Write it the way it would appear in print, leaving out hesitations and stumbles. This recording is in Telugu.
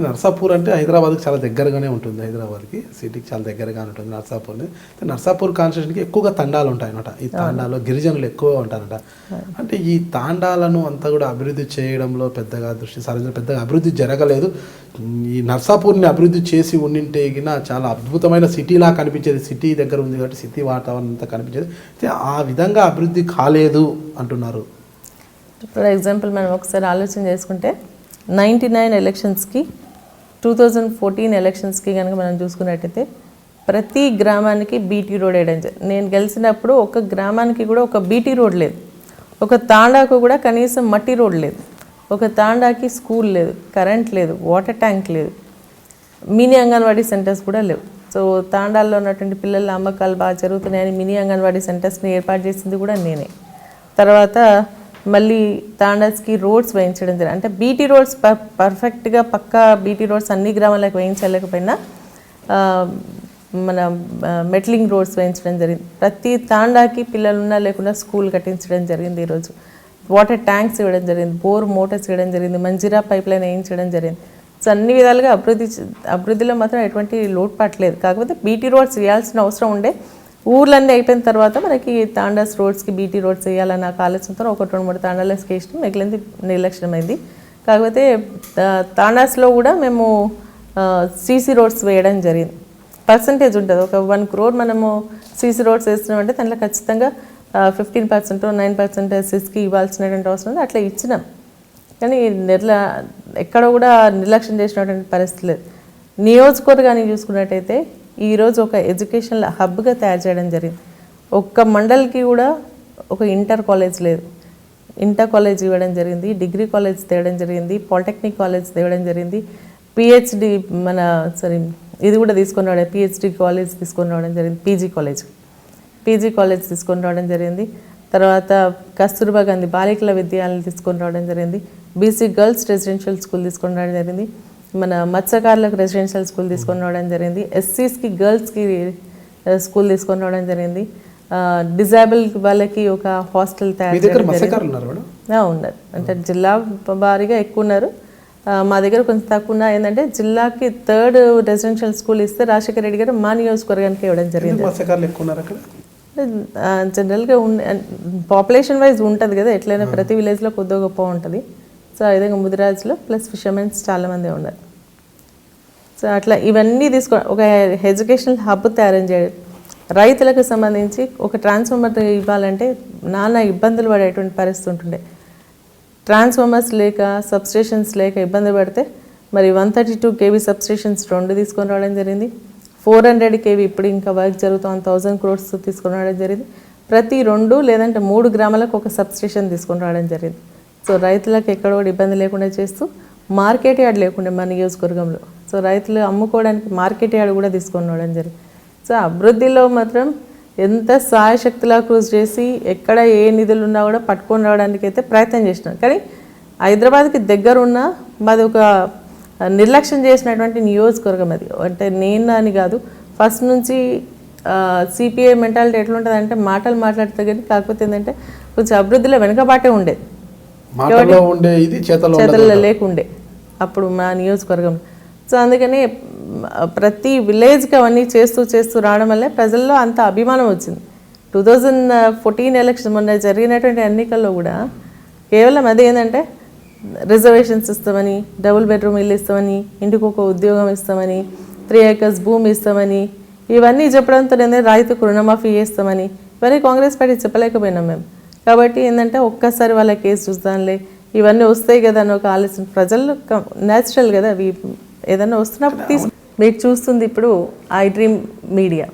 నర్సాపూర్ అంటే హైదరాబాద్కి చాలా దగ్గరగానే ఉంటుంది, హైదరాబాద్కి సిటీకి చాలా దగ్గరగా ఉంటుంది నర్సాపూర్ని. నర్సాపూర్ కాన్స్టిట్యూషన్కి ఎక్కువగా తండాలు ఉంటాయన్నమాట. ఈ తాండాలో గిరిజనులు ఎక్కువగా ఉంటారట. అంటే ఈ తాండాలను అంతా కూడా అభివృద్ధి చేయడంలో పెద్దగా దృష్టి సారించడం, పెద్దగా అభివృద్ధి జరగలేదు. ఈ నర్సాపూర్ని అభివృద్ధి చేసి ఉండింటే చాలా అద్భుతమైన సిటీలా కనిపించేది. సిటీ దగ్గర ఉంది కాబట్టి సిటీ వాతావరణం అంతా కనిపించేది. అయితే ఆ విధంగా అభివృద్ధి కాలేదు అంటున్నారు. ఫర్ ఎగ్జాంపుల్ మనం ఒకసారి ఆలోచన చేసుకుంటే 99 ఎలక్షన్స్కి 2014 ఎలక్షన్స్కి కనుక మనం చూసుకున్నట్టయితే ప్రతి గ్రామానికి బీటీ రోడ్ వేయడం జరిగింది. నేను గెలిచినప్పుడు ఒక గ్రామానికి కూడా ఒక బీటీ రోడ్ లేదు, ఒక తాండాకు కూడా కనీసం మట్టి రోడ్ లేదు, ఒక తాండాకి స్కూల్ లేదు, కరెంట్ లేదు, వాటర్ ట్యాంక్ లేదు, మినీ అంగన్వాడీ సెంటర్స్ కూడా లేవు. సో తాండాల్లో ఉన్నటువంటి పిల్లల అమ్మకాలు బాగా జరుగుతున్నాయని మినీ అంగన్వాడీ సెంటర్స్ని ఏర్పాటు చేసింది కూడా నేనే. తర్వాత మళ్ళీ తాండాస్కి రోడ్స్ వేయించడం జరిగింది. అంటే బీటీ రోడ్స్ పర్ఫెక్ట్గా పక్కా బీటీ రోడ్స్ అన్ని గ్రామాలకు వేయించలేకపోయినా మన మెట్లింగ్ రోడ్స్ వేయించడం జరిగింది. ప్రతి తాండాకి పిల్లలున్నా లేకుండా స్కూల్ కట్టించడం జరిగింది. ఈరోజు వాటర్ ట్యాంక్స్ ఇవ్వడం జరిగింది, బోర్ మోటార్స్ ఇవ్వడం జరిగింది, మంజీరా పైప్ లైన్ వేయించడం జరిగింది. సో అన్ని విధాలుగా అభివృద్ధిలో మాత్రం ఎటువంటి లోటుపాటు లేదు. కాకపోతే బీటీ రోడ్స్ వేయాల్సిన అవసరం ఉండే. ఊర్లన్నీ అయిపోయిన తర్వాత మనకి తాండాస్ రోడ్స్కి బీటీ రోడ్స్ వేయాలని నాకు ఆలోచనతో 1-2-3 తాండాలకి వేసినాం, మిగిలింది నిర్లక్ష్యమైంది. కాకపోతే తాండాస్లో కూడా మేము సీసీ రోడ్స్ వేయడం జరిగింది. పర్సంటేజ్ ఉంటుంది, ఒక 1 crore మనము సీసీ రోడ్స్ వేస్తున్నామంటే దాంట్లో ఖచ్చితంగా 15% 9% ఎస్సీస్కి ఇవ్వాల్సినటువంటి అవసరం ఉంది. అట్లా ఇచ్చినాం, కానీ ఎక్కడ కూడా నిర్లక్ష్యం చేసినటువంటి పరిస్థితి లేదు. నియోజకవర్గాన్ని చూసుకున్నట్టయితే ఈరోజు ఒక ఎడ్యుకేషనల్ హబ్గా తయారు చేయడం జరిగింది. ఒక్క మండల్కి కూడా ఒక ఇంటర్ కాలేజ్ లేదు, ఇంటర్ కాలేజ్ ఇవ్వడం జరిగింది, డిగ్రీ కాలేజ్ తేవడం జరిగింది, పాలిటెక్నిక్ కాలేజ్ తేవడం జరిగింది, పిహెచ్డి ఇది కూడా తీసుకొని రావడం, పిహెచ్డి కాలేజ్ తీసుకొని రావడం జరిగింది, పీజీ కాలేజ్ తీసుకొని రావడం జరిగింది. తర్వాత కస్తూర్బా గాంధీ బాలికల విద్యాలయం తీసుకొని రావడం జరిగింది, బీసీ గర్ల్స్ రెసిడెన్షియల్ స్కూల్ తీసుకొని రావడం జరిగింది, మన మత్స్యకారులకు రెసిడెన్షియల్ స్కూల్ తీసుకొని రావడం జరిగింది, ఎస్సీస్కి గర్ల్స్కి స్కూల్ తీసుకొని రావడం జరిగింది, డిజేబుల్ వాళ్ళకి ఒక హాస్టల్ తయారు చేయడం ఉన్నారు. అంటే జిల్లా భారీగా ఎక్కువ ఉన్నారు, మా దగ్గర కొంచెం తక్కువ ఉన్నా. ఏంటంటే జిల్లాకి 3rd రెసిడెన్షియల్ స్కూల్ ఇస్తే రాజశేఖర రెడ్డి గారు మా నియోజకవర్గానికి ఇవ్వడం జరిగింది. జనరల్గా పాపులేషన్ వైజ్ ఉంటుంది కదా, ఎట్లయినా ప్రతి విలేజ్లో కొద్దిగా గొప్ప ఉంటుంది. సో ఆ విధంగా ముదిరాజ్లో ప్లస్ ఫిషర్మెన్స్ చాలామంది ఉన్నారు. సో అట్లా ఇవన్నీ ఒక ఎడ్యుకేషనల్ హబ్ తయారు చేయడం, రైతులకు సంబంధించి ఒక ట్రాన్స్ఫార్మర్ ఇవ్వాలంటే నానా ఇబ్బందులు పడేటువంటి పరిస్థితి ఉంటుండే. ట్రాన్స్ఫార్మర్స్ లేక సబ్స్టేషన్స్ లేక ఇబ్బంది పడితే మరి 132 kV సబ్స్టేషన్స్ 2 తీసుకొని రావడం జరిగింది, 400 kV ఇప్పుడు ఇంకా వర్క్ జరుగుతాం 1000 crores తీసుకొని రావడం జరిగింది. ప్రతి 2 లేదంటే 3 గ్రామాలకు ఒక సబ్స్టేషన్ తీసుకొని రావడం జరిగింది. సో రైతులకు ఎక్కడ కూడా ఇబ్బంది లేకుండా చేస్తూ మార్కెట్ యార్డ్ లేకుండా మన నియోజకవర్గంలో, సో రైతులు అమ్ముకోవడానికి మార్కెట్ యార్డ్ కూడా తీసుకొని రావడం జరిగింది. సో అభివృద్ధిలో మాత్రం ఎంత సాయశక్తిలా కృషి చేసి ఎక్కడ ఏ నిధులు ఉన్నా కూడా పట్టుకొని రావడానికి అయితే ప్రయత్నం చేసినాం. కానీ హైదరాబాద్కి దగ్గర ఉన్న మాది ఒక నిర్లక్ష్యం చేసినటువంటి నియోజకవర్గం అది. అంటే నేను అని కాదు, ఫస్ట్ నుంచి సిపిఐ మెంటాలిటీ ఎట్లుంటుంది అంటే మాటలు మాట్లాడితే కానీ, కాకపోతే ఏంటంటే కొంచెం అభివృద్ధిలో వెనుకబాటే ఉండేది, చేతల్లో లేకుండే అప్పుడు మా నియోజకవర్గం. సో అందుకని ప్రతి విలేజ్కి అవన్నీ చేస్తూ రావడం వల్లే ప్రజల్లో అంత అభిమానం వచ్చింది. 2014 ఎలక్షన్ మొన్న జరిగినటువంటి ఎన్నికల్లో కూడా కేవలం అదే ఏంటంటే రిజర్వేషన్స్ ఇస్తామని, డబుల్ బెడ్రూమ్ ఇల్లు ఇస్తామని, ఇంటికి ఒక ఉద్యోగం ఇస్తామని, 3 acres భూమి ఇస్తామని, ఇవన్నీ చెప్పడంతో రైతుకు రుణమాఫీ చేస్తామని, ఇవన్నీ కాంగ్రెస్ పార్టీ చెప్పలేకపోయినాం మేము. కాబట్టి ఏంటంటే ఒక్కసారి వాళ్ళ కేసు చూస్తానులే, ఇవన్నీ వస్తాయి కదా అని ఒక ఆలోచన ప్రజల్లో న్యాచురల్ కదా, అవి ఏదైనా వస్తున్నప్పుడు మీరు చూస్తుంది ఇప్పుడు ఐ డ్రీమ్ మీడియా.